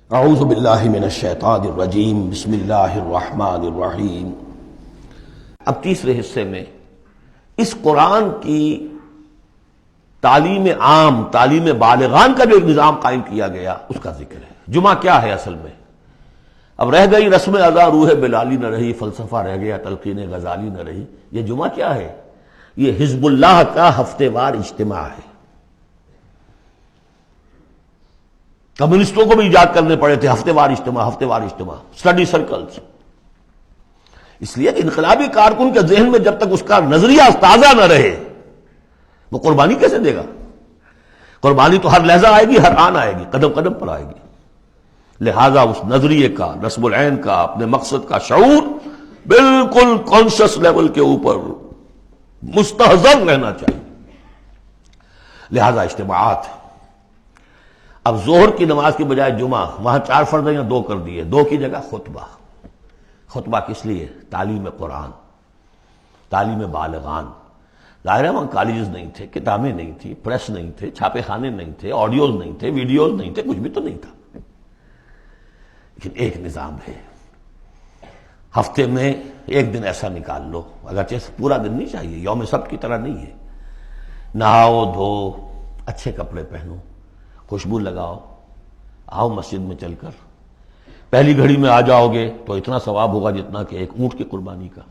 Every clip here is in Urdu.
اعوذ باللہ من الشیطان الرجیم بسم اللہ الرحمن الرحیم۔ اب تیسرے حصے میں اس قرآن کی تعلیم عام، تعلیم بالغان کا جو ایک نظام قائم کیا گیا اس کا ذکر ہے۔ جمعہ کیا ہے اصل میں؟ اب رہ گئی رسم ادا روح بلالی نہ رہی، فلسفہ رہ گیا تلقین غزالی نہ رہی۔ یہ جمعہ کیا ہے؟ یہ حزب اللہ کا ہفتے وار اجتماع ہے۔ کمیونسٹوں کو بھی ایجاد کرنے پڑے تھے ہفتے وار اجتماع، ہفتے وار اجتماع، اسٹڈی سرکلز۔ اس لیے کہ انقلابی کارکن کے ذہن میں جب تک اس کا نظریہ تازہ نہ رہے وہ قربانی کیسے دے گا؟ قربانی تو ہر لحظہ آئے گی، ہر آن آئے گی، قدم قدم پر آئے گی۔ لہذا اس نظریے کا، نصب العین کا، اپنے مقصد کا شعور بالکل کانشس لیول کے اوپر مستحضر رہنا چاہیے۔ لہذا اجتماعات، اب ظہر کی نماز کی بجائے جمعہ، وہاں 4 فرض یا 2 کر دیے، 2 کی جگہ خطبہ۔ خطبہ کس لیے؟ تعلیم قرآن، تعلیم بالغان۔ ظاہر ہے وہاں کالجز نہیں تھے، کتابیں نہیں تھی، پریس نہیں تھے، چھاپے خانے نہیں تھے، آڈیوز نہیں تھے، ویڈیوز نہیں تھے، کچھ بھی تو نہیں تھا، لیکن ایک نظام ہے۔ ہفتے میں ایک دن ایسا نکال لو، اگرچہ پورا دن نہیں چاہیے، یوم سبت کی طرح نہیں ہے۔ نہاؤ دھو، اچھے کپڑے پہنو، خوشبو لگاؤ، آؤ مسجد میں چل کر۔ پہلی گھڑی میں آ جاؤ گے تو اتنا ثواب ہوگا جتنا کہ ایک اونٹ کی قربانی کا۔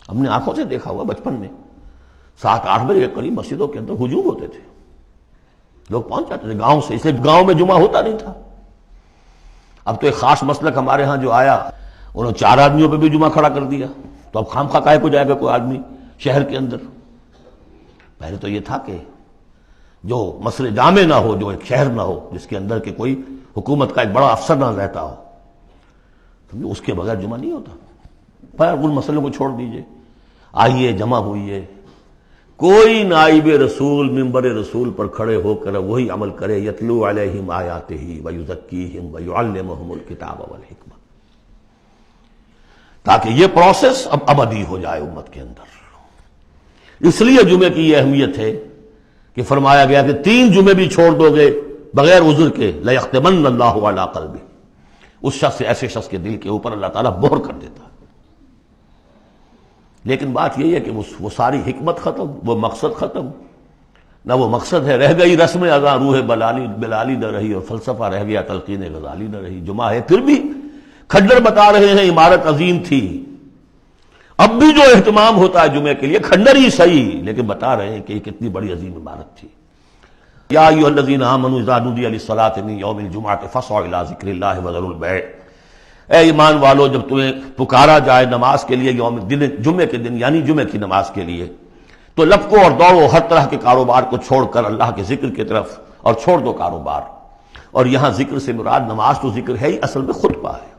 ہم نے آنکھوں سے دیکھا ہوا بچپن میں 7-8 بجے کے قریب مسجدوں کے اندر ہجوم ہوتے تھے، لوگ پہنچ جاتے تھے گاؤں سے، اس لیے گاؤں میں جمعہ ہوتا نہیں تھا۔ اب تو ایک خاص مسلک ہمارے ہاں جو آیا، انہوں نے 4 آدمیوں پہ بھی جمعہ کھڑا کر دیا، تو اب خام خواہ کاہے کو جائے گا کوئی آدمی شہر کے اندر؟ پہلے تو یہ تھا کہ جو مسئلے جامع نہ ہو، جو ایک شہر نہ ہو جس کے اندر کہ کوئی حکومت کا ایک بڑا افسر نہ رہتا ہو، اس کے بغیر جمعہ نہیں ہوتا۔ پر ان مسئلوں کو چھوڑ دیجئے، آئیے جمع ہوئیے، کوئی نائب رسول منبر رسول پر کھڑے ہو کر وہی عمل کرے، یتلو علیہم آیاتہ ویزکیہم ویعلمہم الکتاب والحکمہ، تاکہ یہ پروسیس اب ابدی ہو جائے امت کے اندر۔ اس لیے جمعے کی یہ اہمیت ہے کہ فرمایا گیا کہ 3 جمعے بھی چھوڑ دو گے بغیر عذر کے لَيَخْتِمَنَّ اللَّهُ عَلَىٰ قَلْبِهِ، اس شخص سے، ایسے شخص کے دل کے اوپر اللہ تعالیٰ مہر کر دیتا ہے۔ لیکن بات یہی ہے کہ وہ ساری حکمت ختم، وہ مقصد ختم، نہ وہ مقصد ہے، رہ گئی رسم ادا روح بلالی نہ رہی، اور فلسفہ رہ گیا تلقین غزالی نہ رہی۔ جمعہ ہے، پھر بھی کھنڈر بتا رہے ہیں عمارت عظیم تھی۔ اب بھی جو اہتمام ہوتا ہے جمعے کے لیے کھنڈر ہی صحیح، لیکن بتا رہے ہیں کہ یہ کتنی بڑی عظیم عمارت تھی۔ یا ایھا الذین آمنوا اذا نودی للصلاۃ من یوم الجمعۃ فاسعوا الی ذکر اللہ وذروا البیع، اے ایمان والو جب تمہیں پکارا جائے نماز کے لیے جمعے کے دن، یعنی جمعے کی نماز کے لیے، تو لپکو اور دوڑو ہر طرح کے کاروبار کو چھوڑ کر اللہ کے ذکر کی طرف، اور چھوڑ دو کاروبار۔ اور یہاں ذکر سے مراد نماز تو ذکر ہے ہی، اصل میں خطبہ ہے۔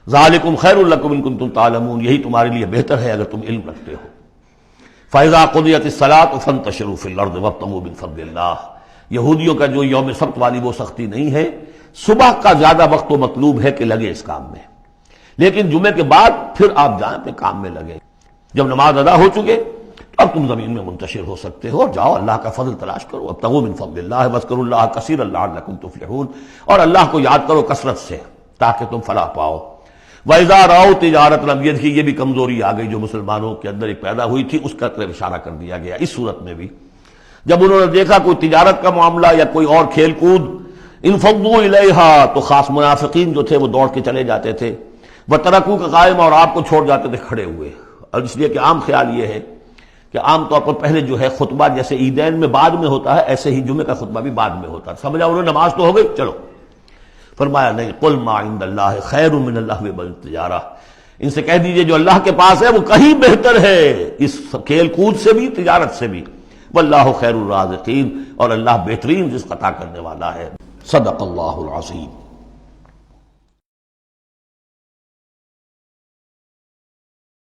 ذالکم خیر لکم ان کنتم تعلمون، یہی تمہارے لیے بہتر ہے اگر تم علم رکھتے ہو۔ فاذا قضیت الصلاۃ فانتشروا فی الارض وابتغوا من فضل اللہ، یہودیوں کا جو یوم سبت والی وہ سختی نہیں ہے، صبح کا زیادہ وقت تو مطلوب ہے کہ لگے اس کام میں، لیکن جمعے کے بعد پھر آپ جائیں اپنے کام میں لگے۔ جب نماز ادا ہو چکے تو اب تم زمین میں منتشر ہو سکتے ہو، اور جاؤ اللہ کا فضل تلاش کرو۔ ابتغوا من فضل اللہ واذکروا اللہ کثیرا لعلکم تفلحون، اور اللہ کو یاد کرو کثرت سے تاکہ تم فلاح پاؤ۔ وَإِذَا رَأَوْا تِجَارَةً، اب یہ دیکھیے یہ بھی کمزوری آ گئی جو مسلمانوں کے اندر ایک پیدا ہوئی تھی، اس کا طرف اشارہ کر دیا گیا اس صورت میں بھی۔ جب انہوں نے دیکھا کوئی تجارت کا معاملہ یا کوئی اور کھیل کود، انفضوا الیہا، تو خاص منافقین جو تھے وہ دوڑ کے چلے جاتے تھے، وترکوک قائما، اور آپ کو چھوڑ جاتے تھے کھڑے ہوئے۔ اور اس لیے کہ عام خیال یہ ہے کہ عام طور پر پہلے جو ہے خطبہ جیسے عیدین میں بعد میں ہوتا ہے، ایسے ہی جمعے کا خطبہ بھی بعد میں ہوتا ہے۔ سمجھا انہوں نے نماز تو ہو گئی، چلو۔ فرمایا نہیں، قل ما عند اللہ خیر من اللہو والتجارہ، ان سے کہہ دیجئے جو اللہ کے پاس ہے وہ کہیں بہتر ہے اس کھیل کود سے بھی، تجارت سے بھی۔ واللہ خیر الرازقین، اور اللہ بہترین رزق عطا کرنے والا ہے۔ صدق اللہ العظیم۔